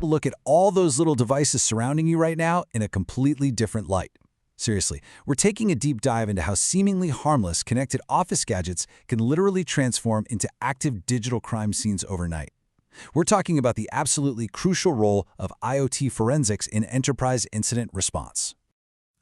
look at all those little devices surrounding you right now in a completely different light. Seriously, we're taking a deep dive into how seemingly harmless connected office gadgets can literally transform into active digital crime scenes overnight. We're talking about the absolutely crucial role of IoT forensics in enterprise incident response.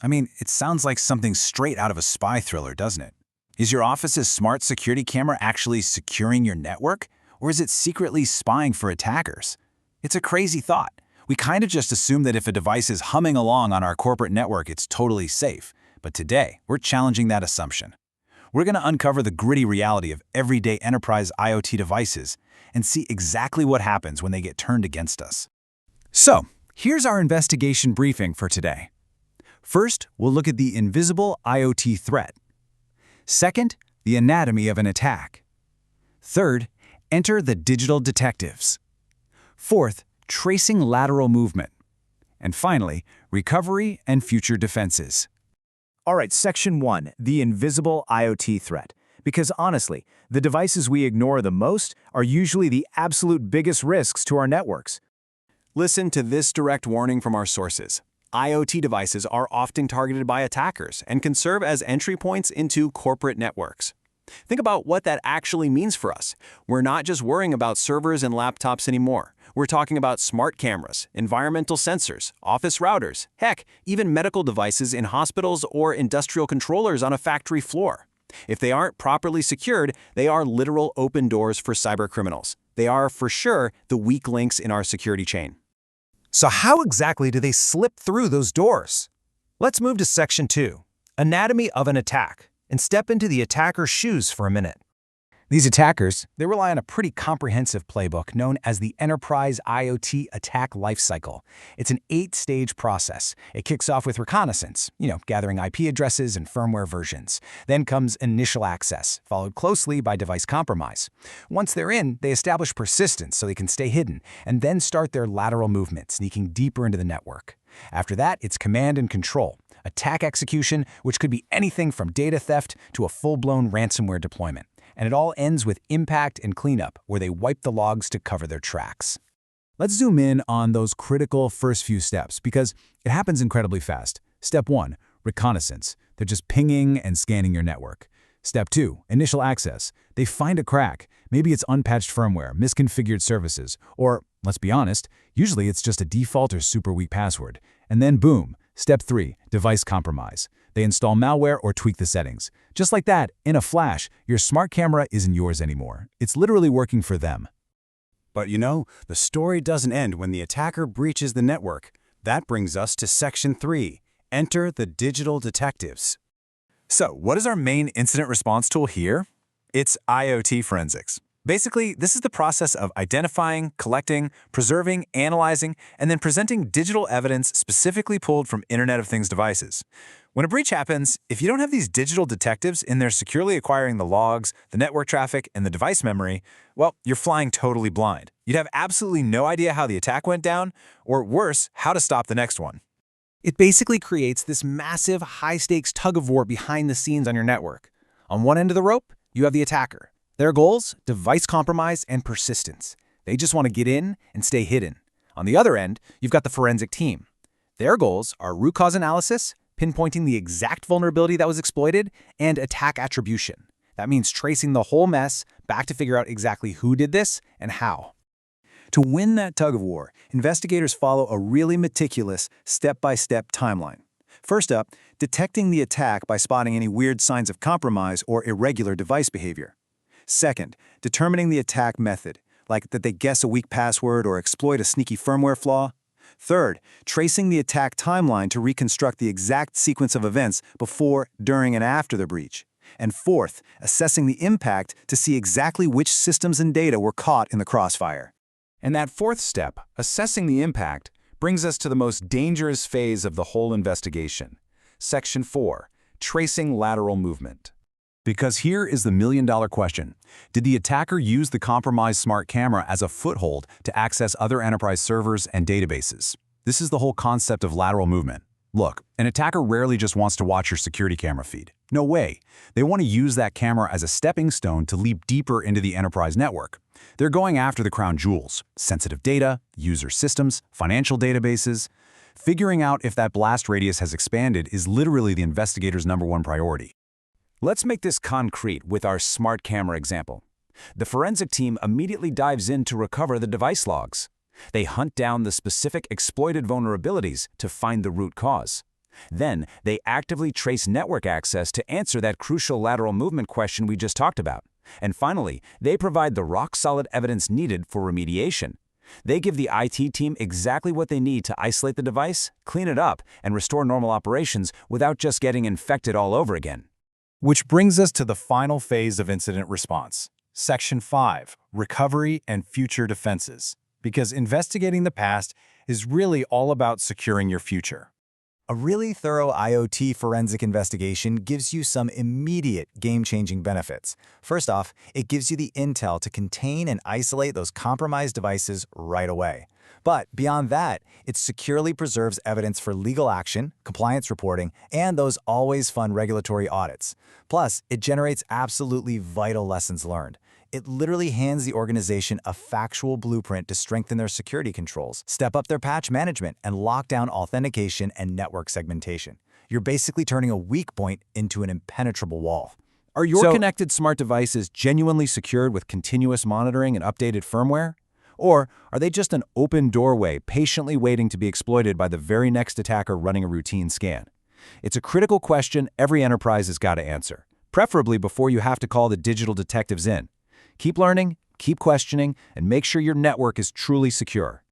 I mean, it sounds like something straight out of a spy thriller, doesn't it? Is your office's smart security camera actually securing your network, or is it secretly spying for attackers? It's a crazy thought. We kind of just assume that if a device is humming along on our corporate network, it's totally safe. But today, we're challenging that assumption. We're going to uncover the gritty reality of everyday enterprise IoT devices and see exactly what happens when they get turned against us. So, here's our investigation briefing for today. First, we'll look at the invisible IoT threat. Second, the anatomy of an attack. Third, enter the digital detectives. Fourth, tracing lateral movement. And finally, recovery and future defenses. All right, Section 1, the invisible IoT threat. Because honestly, the devices we ignore the most are usually the absolute biggest risks to our networks. Listen to this direct warning from our sources. IoT devices are often targeted by attackers and can serve as entry points into corporate networks. Think about what that actually means for us. We're not just worrying about servers and laptops anymore. We're talking about smart cameras, environmental sensors, office routers, heck, even medical devices in hospitals or industrial controllers on a factory floor. If they aren't properly secured, they are literal open doors for cybercriminals. They are, for sure, the weak links in our security chain. So how exactly do they slip through those doors? Let's move to Section 2, anatomy of an attack, and step into the attacker's shoes for a minute. These attackers, they rely on a pretty comprehensive playbook known as the Enterprise IoT Attack Lifecycle. It's an 8-stage process. It kicks off with reconnaissance, gathering IP addresses and firmware versions. Then comes initial access, followed closely by device compromise. Once they're in, they establish persistence so they can stay hidden, and then start their lateral movement, sneaking deeper into the network. After that, it's command and control, attack execution, which could be anything from data theft to a full-blown ransomware deployment. And it all ends with impact and cleanup, where they wipe the logs to cover their tracks. Let's zoom in on those critical first few steps because it happens incredibly fast. Step 1, reconnaissance. They're just pinging and scanning your network. Step 2, initial access. They find a crack. Maybe it's unpatched firmware, misconfigured services, or, let's be honest, usually it's just a default or super weak password. And then boom, Step 3, device compromise. They install malware or tweak the settings. Just like that, in a flash, your smart camera isn't yours anymore. It's literally working for them. But the story doesn't end when the attacker breaches the network. That brings us to Section 3, enter the digital detectives. So, what is our main incident response tool here? It's IoT Forensics. Basically, this is the process of identifying, collecting, preserving, analyzing, and then presenting digital evidence specifically pulled from Internet of Things devices. When a breach happens, if you don't have these digital detectives in there securely acquiring the logs, the network traffic, and the device memory, well, you're flying totally blind. You'd have absolutely no idea how the attack went down, or worse, how to stop the next one. It basically creates this massive, high-stakes tug-of-war behind the scenes on your network. On one end of the rope, you have the attacker. Their goals, device compromise and persistence. They just want to get in and stay hidden. On the other end, you've got the forensic team. Their goals are root cause analysis, pinpointing the exact vulnerability that was exploited, and attack attribution. That means tracing the whole mess back to figure out exactly who did this and how. To win that tug-of-war, investigators follow a really meticulous, step-by-step timeline. First up, detecting the attack by spotting any weird signs of compromise or irregular device behavior. Second, determining the attack method, like that they guess a weak password or exploit a sneaky firmware flaw. Third, tracing the attack timeline to reconstruct the exact sequence of events before, during, and after the breach. And fourth, assessing the impact to see exactly which systems and data were caught in the crossfire. And that fourth step, assessing the impact, brings us to the most dangerous phase of the whole investigation. Section 4, tracing lateral movement. Because here is the million-dollar question. Did the attacker use the compromised smart camera as a foothold to access other enterprise servers and databases? This is the whole concept of lateral movement. Look, an attacker rarely just wants to watch your security camera feed. No way. They want to use that camera as a stepping stone to leap deeper into the enterprise network. They're going after the crown jewels, sensitive data, user systems, financial databases. Figuring out if that blast radius has expanded is literally the investigator's #1 priority. Let's make this concrete with our smart camera example. The forensic team immediately dives in to recover the device logs. They hunt down the specific exploited vulnerabilities to find the root cause. Then, they actively trace network access to answer that crucial lateral movement question we just talked about. And finally, they provide the rock-solid evidence needed for remediation. They give the IT team exactly what they need to isolate the device, clean it up, and restore normal operations without just getting infected all over again. Which brings us to the final phase of incident response. Section 5, Recovery and Future Defenses. Because investigating the past is really all about securing your future. A really thorough IoT forensic investigation gives you some immediate game-changing benefits. First off, it gives you the intel to contain and isolate those compromised devices right away. But beyond that, it securely preserves evidence for legal action, compliance reporting, and those always fun regulatory audits. Plus, it generates absolutely vital lessons learned. It literally hands the organization a factual blueprint to strengthen their security controls, step up their patch management, and lock down authentication and network segmentation. You're basically turning a weak point into an impenetrable wall. Are your connected smart devices genuinely secured with continuous monitoring and updated firmware? Or are they just an open doorway patiently waiting to be exploited by the very next attacker running a routine scan? It's a critical question every enterprise has got to answer, preferably before you have to call the digital detectives in. Keep learning, keep questioning, and make sure your network is truly secure.